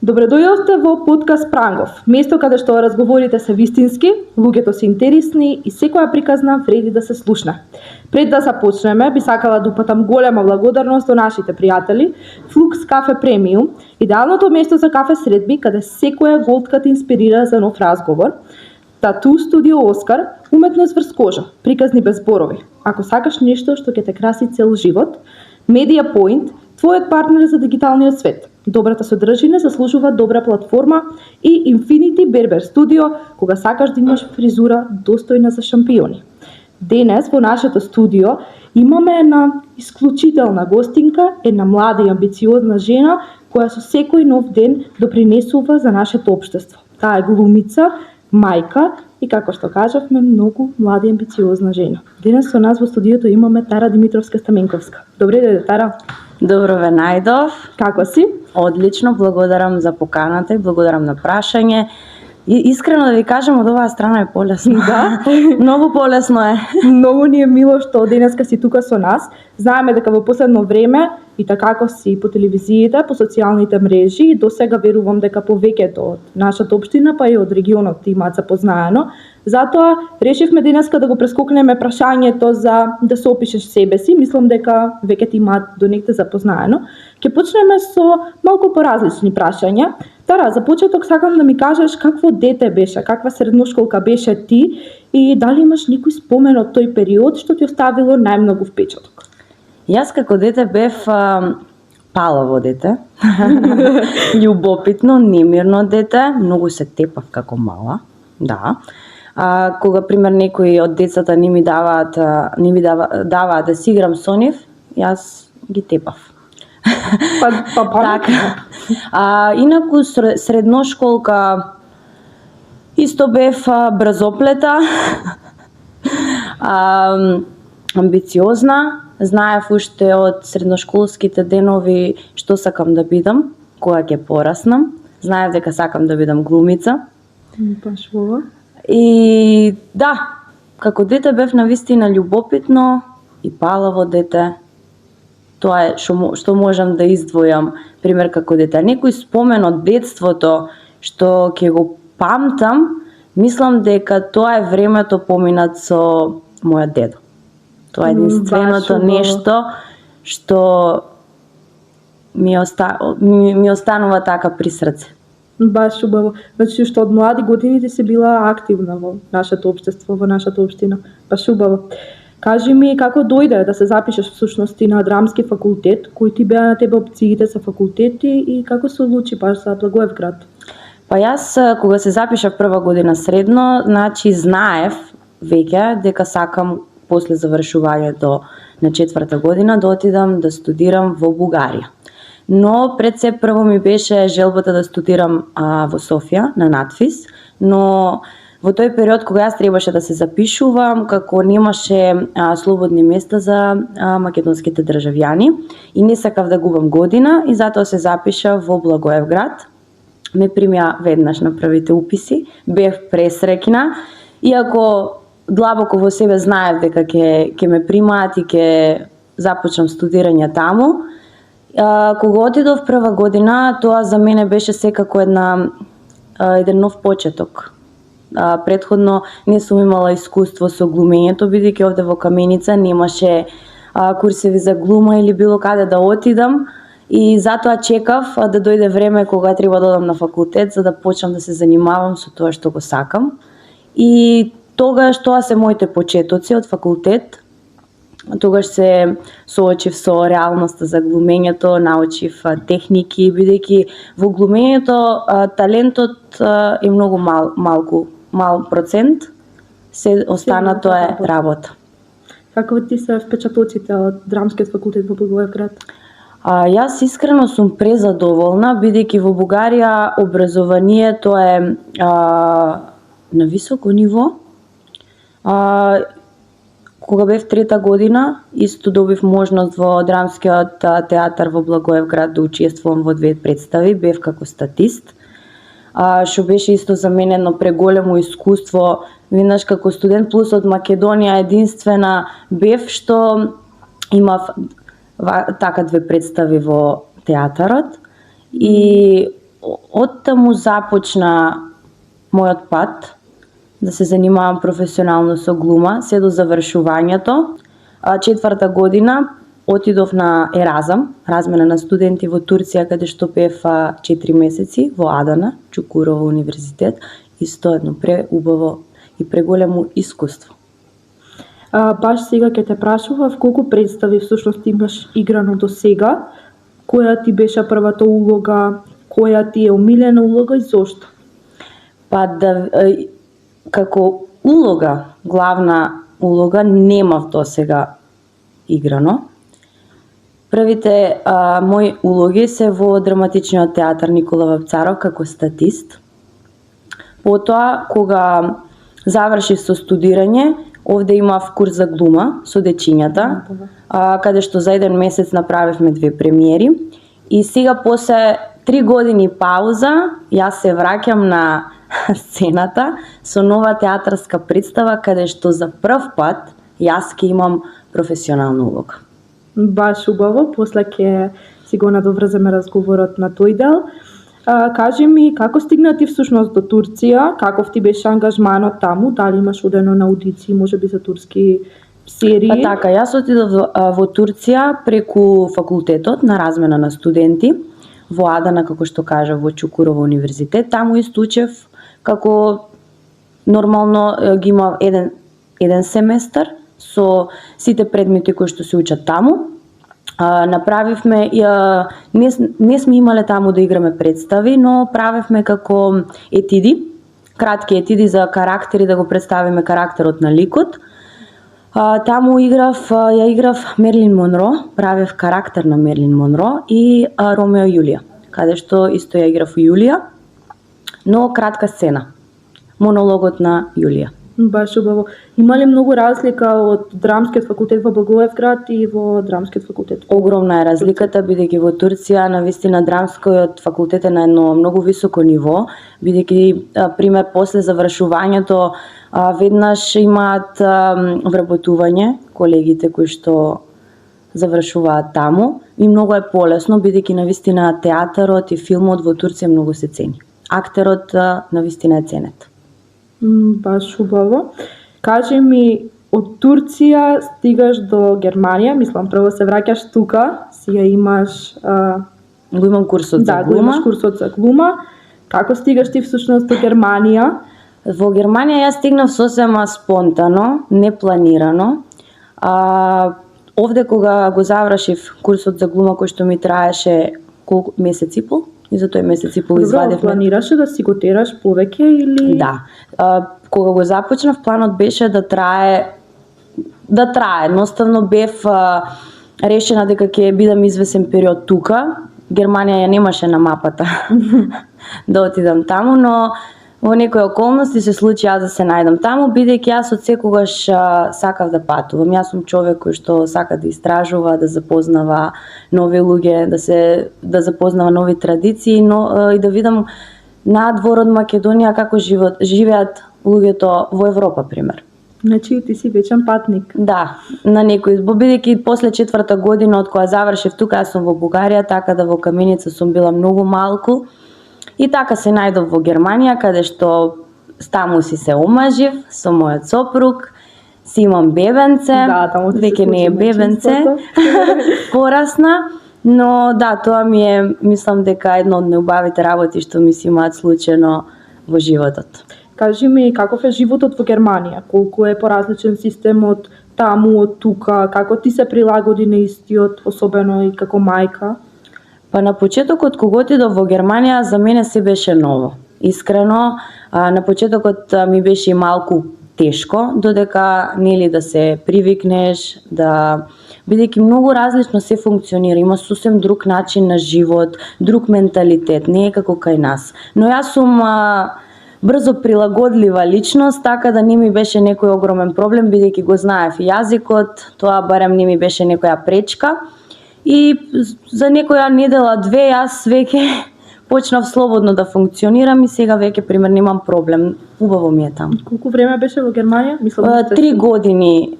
Добре дојдовте во подкаст Прангов, место каде што разговорите се вистински, луѓето се интересни и секоја приказна вреди да се слушне. Пред да започнеме, би сакала да упатам голема благодарност до нашите пријатели Flux Cafe Premium, идеалното место за кафе средби каде секоја голтка те инспирира за нов разговор. Тату Студио Оскар, уметност врз кожа, приказни без зборови. Ако сакаш нешто што ќе те краси цел живот, Media Point, твојот партнер за дигиталниот свет. Добрата содржина заслужува добра платформа и Infinity Barber Studio кога сакаш да имаш фризура достојна за шампиони. Денес во нашето студио имаме една исклучителна гостинка, една млада и амбициозна жена која со секој нов ден допринесува за нашето општество. Таа е глумица, мајка и, како што кажавме, многу млада и амбициозна жена. Денес со нас во студиото имаме Тара Димитровска-Стаменковска. Добре дојде, Тара. Добро ве најдов. Како си? Одлично, благодарам за поканата и благодарам на прашање. И искрено да ви кажам, од оваа страна е полесно. Да? Многу полесно е. Многу ни е мило што денеска си тука со нас. Знаеме дека во последно време и така како си по телевизиите, по социјалните мрежи, до сега верувам дека повеќето од нашата општина, па и од регионот имаат запознаено. Затоа решивме денеска да го прескокнеме прашањето за да се опишеш себе си. Мислам дека веќе ти имаат до негде запознаено. Ќе почнеме со малку поразлични прашања. Тара, за почеток сакам да ми кажеш какво дете беше, каква средношколка беше ти и дали имаш некој спомен од тој период што ти оставило најмногу впечаток? Јас како дете бев палаво дете, љубопитно, немирно дете, многу се тепав како мала, да. Кога пример некои од децата не ми даваат да си играм со нив, јас ги тепав. Така. Инаку средношколка исто бев брзоплета, амбициозна, знаев уште од средношколските денови што сакам да бидам кога ќе пораснам. Знаев дека сакам да бидам глумица. Баш ова. И да, како дете бев навистина љубопитно и палаво дете. Тоа е што можам да издвојам, пример како дете. Некој спомен од детството што ќе го памтам, мислам дека тоа е времето поминат со мојот дедо. Тоа е единственото нешто што ми останува така при срце. Баш убаво. Значи што од млади години ти се била активна во нашето општество, во нашата општина. Баш убаво. Кажи ми како дојде да се запишеш всушност на драмски факултет, кои ти беа на тебе опциите за факултети и како се одлучи баш за Благоевград? Па јас кога се запишав прва година средно, значи знаев веќе дека сакам после завршувањето на 4-та година да отидам да студирам во Бугарија. Но пред се прво ми беше желбата да студирам во Софија на надфис, но во тој период кога јас требаше да се запишувам, како немаше слободни места за македонските државјани и не сакав да губам година и затоа се запишав во Благоевград. Ме примија веднаш на првите уписи, бев пресреќна, иако длабоко во себе знаев дека ќе ме примаат и ќе започнам студирање таму. Кога отидов прва година, тоа за мене беше секако еден нов почеток. Претходно не сум имала искуство со глумењето, бидејќи овде во Каменица немаше курсеви за глума или било каде да отидам и затоа чекав да дојде време кога треба да одам на факултет за да почнам да се занимавам со тоа што го сакам. И тогаш тоа се моите почетоци од факултет. Тогаш се соочив со реалноста за глумењето, научив техники, бидејќи во глумењето талентот е многу мал процент, се останато е работа. Како ти се впечатоците од драмскиот факултет во Благоевград? Јас искрено сум презадоволна, бидејќи во Бугарија образованието е на високо ниво. Кога бев 3-та година, исто добив можност во драмскиот театар во Благоевград да учествувам во 2 представи, бев како статист. Што беше исто за мене едно преголемо искуство, веднаш како студент плюс од Македонија единствена бев што имав така 2 представи во театарот и од таму започна мојот пат да се занимавам професионално со глума, се до завршувањето. 4-та година отидов на Еразам, размена на студенти во Турција, каде што пеев 4 месеци во Адана, Чукурово универзитет, исто едно преубаво и преголемо искуство. Баш сега ќе те прашував колку представи всушност имаш играно до сега, која ти беше првата улога, која ти е омилена улога и зошто? Па како улога, главна улога, немав досега играно. Првите мои улоги се во драматичниот театар Никола Вапцаров како статист. Потоа, кога завршив со студирање, овде имав курс за глума со дечињата, каде што за 1 месец направивме 2 премиери. И сега после 3 години пауза, јас се враќам на сцената со нова театарска представа, каде што за прв пат јас ќе имам професионална улога. Баш убаво, после ќе си го надоврземе разговорот на тој дел. Кажи ми, како стигна ти всушност до Турција, каков ти беше ангажманот таму, дали имаш одено на аудиции, можеби за турски серии? Па така, јас отидов во Турција преку факултетот на размена на студенти во Адана, како што кажа, во Чукурово универзитет. Таму исто учев како нормално ги имав еден семестар со сите предмети кои што се учат таму. Направивме, не сме имале таму да играме представи, но правевме како етиди, кратки етиди за карактери, да го представиме карактерот на ликот. Таму ја играв Мерлин Монро, правев карактер на Мерлин Монро и Ромео и Јулија, каде што исто ја играв Јулија, но кратка сцена, монологот на Јулија. Баш убаво. Има ли многу разлика од драмскиот факултет во Благоевград и во драмскиот факултет? Огромна е разликата, бидејќи во Турција навистина драмскиот факултет е на едно многу високо ниво, бидејќи пример после завршувањето веднаш имаат вработување колегите кои што завршуваат таму и многу е полесно, бидејќи навистина театарот и филмот во Турција многу се цени. Актерот навистина е ценет. Баш убаво. Кажи ми, од Турција стигаш до Германија, мислам прво се враќаш тука, сега имаш Го имам курсот за глума. Да, го имаш курсот за глума. Како стигаш ти всушност до Германија? Во Германија јас стигнав сосема спонтано, непланирано. Овде кога го завршив курсот за глума кој што ми траеше колку месец и пол, и за тој месец и пол извадивме. Планираше да си го тераш повеќе или? Да. Кога го започнав, планот беше да трае. Едноставно бев решена дека ќе бидам извесен период тука. Германија ја немаше на мапата да отидам таму, но во некои околности се случи јас да се најдам таму, бидејќи јас од секогаш сакав да патувам. Јас сум човек кој што сака да истражува, да запознава нови луѓе, да запознава нови традиции, но и да видам надвор од Македонија како живеат луѓето во Европа, пример. Значи ти си вечен патник. Да, на некој избор, бидејќи после 4-та година од кога завршив тука, јас сум во Бугарија, така да во Каменица сум била многу малку. И така се најдов во Германија, каде што таму си се омажив со мојот сопруг, си имам бебенце, веќе не е бебенце, порасна, но да, тоа ми е, мислам дека едно од најубавите работи што ми се имаат случајно во животот. Кажи ми, каков е животот во Германија? Колку е поразличен системот таму од тука? Како ти се прилагоди на истиот, особено и како мајка? Па на почетокот кога отидов во Германија, за мене се беше ново. Искрено, на почетокот ми беше и малку тешко, додека нели да се привикнеш, бидејќи многу различно се функционира, има сосем друг начин на живот, друг менталитет, не е како кај нас. Но јас сум брзо прилагодлива личност, така да не ми беше некој огромен проблем, бидејќи го знаев јазикот, тоа барем не ми беше некоја пречка. И за некоја недела-две јас веќе почнав слободно да функционирам и сега веќе пример немам проблем. Убаво ми е таму. Колку време беше во Германија? Мислам 3 години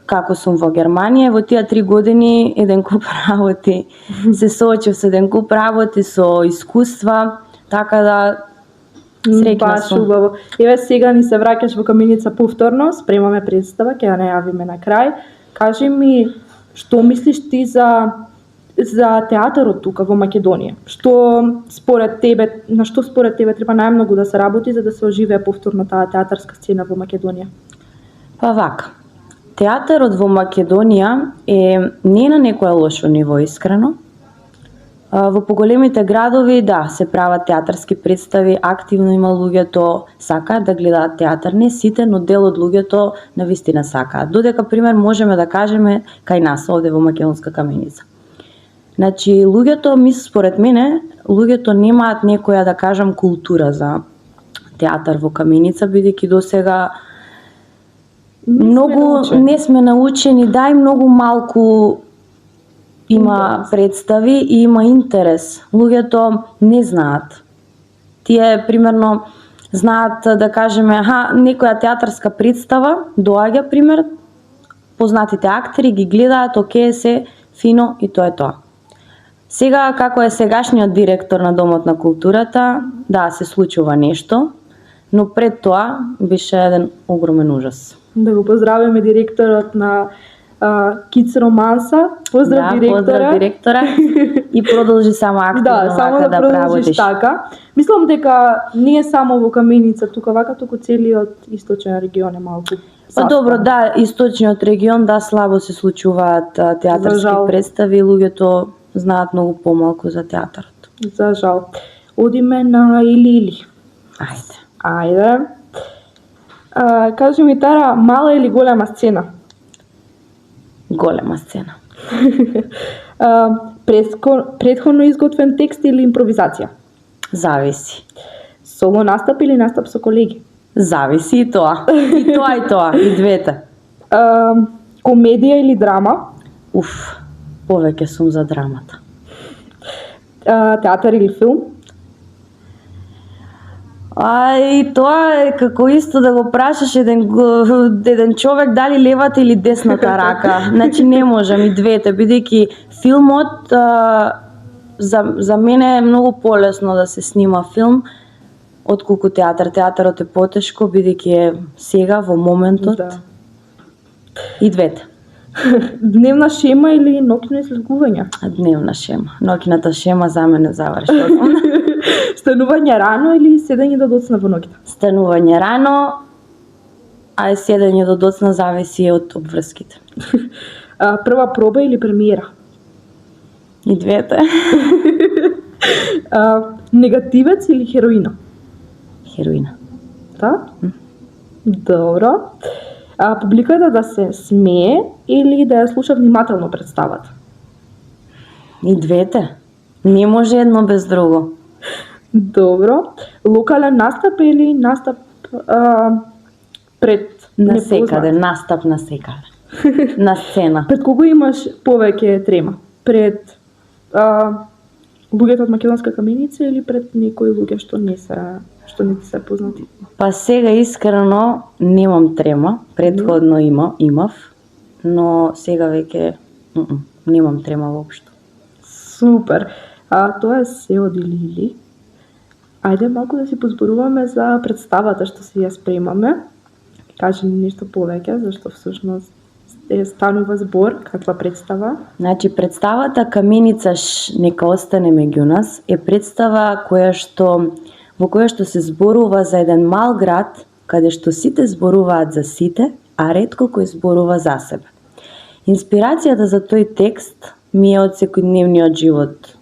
како сум во Германија. Во тие 3 години еден куп работи се соочив со еден куп работи, со искуства. Така да среќна Баш сум. убаво. Еве сега ни се враќаш во Каменица повторно, спремаме представа, ќе ја најавиме на крај. Кажи ми, што мислиш ти за театарот тука во Македонија? На што според тебе треба најмногу да се работи за да се оживее повторно таа театарска сцена во Македонија? Па вака, театарот во Македонија не на некое лошо ниво, искрено. Во поголемите градови, да, се прават театарски представи, активно има луѓето сакаат да гледаат театар, не сите, но дел од луѓето навистина сакаат. Додека пример можеме да кажеме кај нас овде во Македонска Каменица. Значи, луѓето, според мене, луѓето немаат некоја, да кажам, култура за театар во Каменица, бидејќи досега не сме научени, да, и многу малку има представи и има интерес. Луѓето не знаат. Тие, примерно, знаат, да кажеме, некоја театарска представа, доаѓа, пример, познатите актери ги гледаат, оке, се фино и тоа е тоа. Сега, како е сегашниот директор на Домот на културата, да, се случува нешто, но пред тоа беше еден огромен ужас. Да го поздравиме директорот на Kids Романса. Поздрав директора. И продолжи само активно само вака да продолжиш така. Мислам дека не е само во Каменица тука вака, туку целиот источен регион е малку. Па добро, да, источниот регион, да, слабо се случуваат театарски представи, луѓето знаат многу помалку за театарот. За жал. Одиме на Или. Ајде. Кажи ми, Тара, мала или голема сцена? Голема сцена. Претходно изготвен текст или импровизација? Зависи. Соло настап или настап со колеги? Зависи и тоа. И тоа, и двете. Комедија или драма? Повеќе сум за драмата. Театар или филм? И тоа е како исто да го прашаш еден човек дали левата или десната рака. Значи не можам и двете, бидејќи филмот за мене е многу полесно да се снима филм отколку театар. Театарот е потешко бидејќи е сега во моментот. Да. И двете. Дневна шема или ноќно излегување? Дневна шема. Ноќната шема за мене заврши. Станување рано или седење до доцна во ноќта? Станување рано, а седење до доцна зависи од обврските. Прва проба или премиера? И двете. Негативец или хероина? Хероина. Да? Добро. Публиката да се смее или да ја слуша внимателно представата? И двете. Не може едно без друго. Добро. Локален настап или настап пред насекаде, настап насекаде. На сцена. Пред кого имаш повеќе трема? Пред луѓето од Македонска Каменица или пред некои луѓе што не ти се познати? Па сега искрено немам трема, претходно имав, но сега веќе немам трема воопшто. Супер. Тоа е се од Или. Ајде малку да си позборуваме за представата што си ја спремаме. Кажи ни нешто повеќе, зашто всушност станува збор, каква представа? Значи, представата Каменица нека остане меѓу нас е представа во која што се зборува за еден мал град, каде што сите зборуваат за сите, а ретко кој зборува за себе. Инспирацијата за тој текст ми е од секојдневниот живот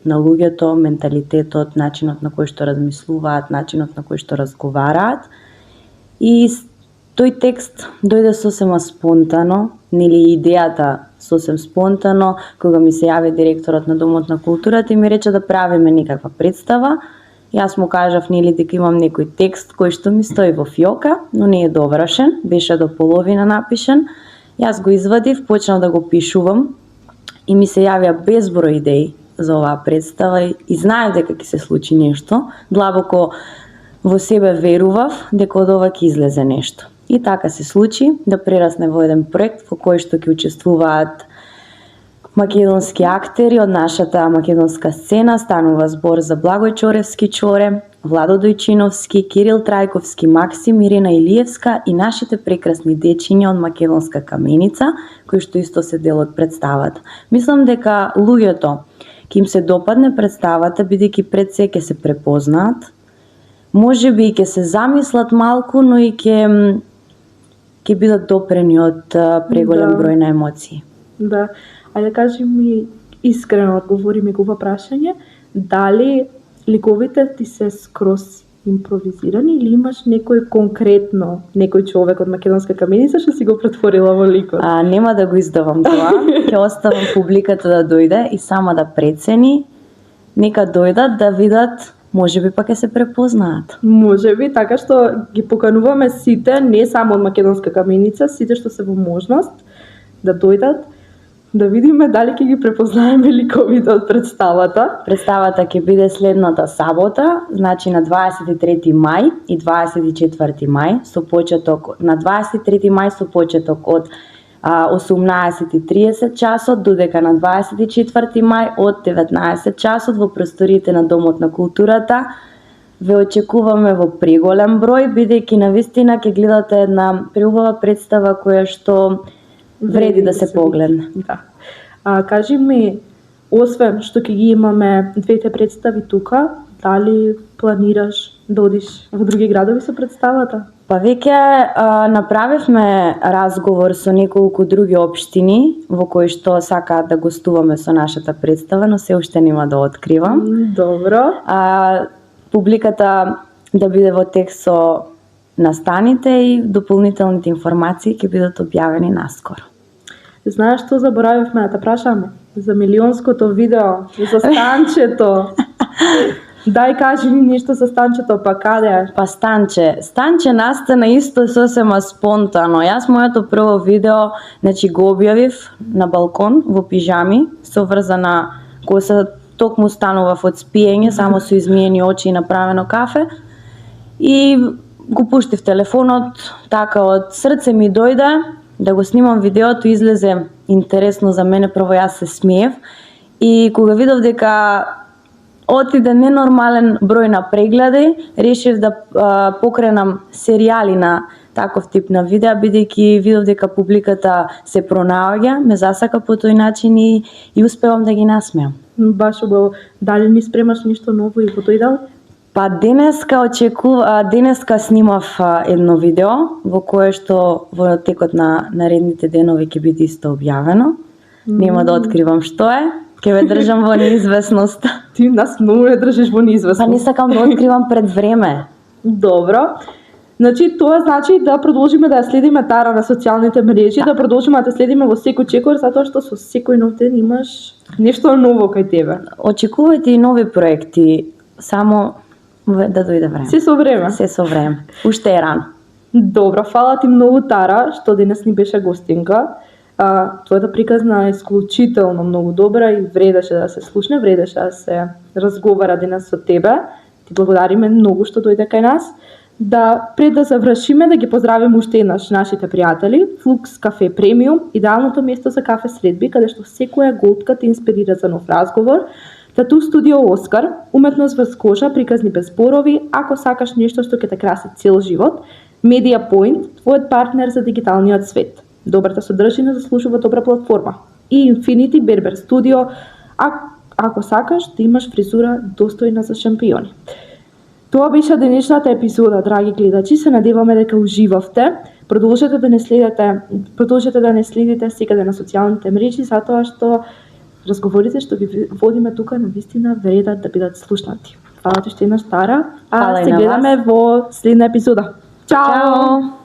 на луѓето, менталитетот, начинот на кој што размислуваат, начинот на кој што разговараат. И тој текст дојде сосема спонтано, нели идејата сосем спонтано, кога ми се јави директорот на Домот на културата и ми рече да правиме некаква представа. Јас му кажав нели дека имам некој текст кој што ми стои во фиока, но не е довршен, беше до половина напишан. Јас го извадив, почнав да го пишувам и ми се јавија безброј идеи за оваа представа и знаев дека ќе се случи нешто. Длабоко во себе верував дека од ова ќе излезе нешто. И така се случи да прерасне во еден проект во кој што ќе учествуваат македонски актери од нашата македонска сцена. Станува збор за Благој Чоревски Чоре, Владо Дојчиновски, Кирил Трајковски, Максим, Ирина Илиевска и нашите прекрасни дечиња од Македонска Каменица, кои што исто се дел од представата. Мислам дека луѓето ќе им се допадне представата, бидејќи пред се ќе се препознаат, можеби и ќе се замислат малку, но и ќе бидат допрени од преголем број на емоции. Да, ајде кажи ми искрено, одговори ми го прашање, дали ликовите ти се скроз импровизирани или имаш некој човек од Македонска Каменица што си го претворила во ликот? Нема да го издавам тоа, ќе оставам публиката да дојде и сама да прецени, нека дојдат да видат, можеби пак ќе се препознаат. Можеби, така што ги покануваме сите, не само од Македонска Каменица, сите што се во можност да дојдат, да видиме дали ќе ги препознаеме ликовите од представата. Представата ќе биде следната сабота, значи на 23 мај и 24 мај, со почеток на 23 мај со почеток од 18:30 часот, додека на 24 мај од 19 часот во просториите на Домот на културата. Ве очекуваме во преголем број, бидејќи навистина ќе гледате една преубава представа која што вреди да се погледне. Да. Кажи ми, освен што ќе ги имаме двете представи тука, дали планираш да одиш во други градови со представата? Па веќе направивме разговор со неколку други општини во кои што сакаат да гостуваме со нашата представа, но се уште нема да откривам. Добро. Публиката да биде во текст со настаните и дополнителните информации ќе бидат објавени наскоро. Знаеш што заборавивме да те прашаме? За милионското видео, за станчето. Дај кажи ни нешто за станчето, па каде? Па Станче настана исто сосема спонтано. Јас моето прво видео, значи го објавив на балкон во пижами, со врзана коса, токму станував од спиење, само со измиени очи и направено кафе. И го пуштив телефонот, така од срце ми дојде да го снимам видеото, излезе интересно за мене, прво јас се смеев и кога видов дека отиде ненормален број на прегледи, решив да покренам серијали на таков тип на видеа, бидејќи видов дека публиката се пронаоѓа, ме засака по тој начин и успевам да ги насмеам. Баш убаво. Дали ни спремаш нешто ново и во тој дел? Па денеска снимав едно видео во кое што во текот на наредните денови ќе биде исто објавено. Нема да откривам што е, ќе ве држам во неизвестност. Ти нас многу не држиш во неизвестност. Па не сакам да откривам пред време. Добро. Значи, тоа значи да продолжиме да ја следиме Тара на социјалните мрежи, да продолжиме да те следиме во секој чекор, затоа што со секој нов ден имаш нешто ново кај тебе. Очекувајте и нови проекти, само да дојде време. Се со време. Се со време. Уште е рано. Добро, фала ти многу, Тара, што денес ни беше гостинка. Твојата приказна е исклучително многу добра и вредеше да се слушне, вредеше да се разговара денес со тебе. Ти благодариме многу што дојде кај нас. Пред да завршиме, да ги поздравиме уште еднаш нашите пријатели. Flux Cafe Premium, идеалното место за кафе средби, каде што секоја голтка те инспирира за нов разговор. Тату студио Оскар, уметност без кожа, приказни без зборови, ако сакаш нешто што ќе те краси цел живот. Media Point, твојот партнер за дигиталниот свет. Добрата содржина заслужува добра платформа. И Infinity Berber Studio, ако сакаш да имаш фризура достојна за шампиони. Тоа беше денешната епизода, драги гледачи, се надеваме дека уживавте. Продолжете да не следите секаде на социјалните мрежи, затоа што разговорите што ги водиме тука навистина вредат да бидат слушнати. Фала ти уште еднаш, Тара, Фала се гледаме во следна епизода. Чао!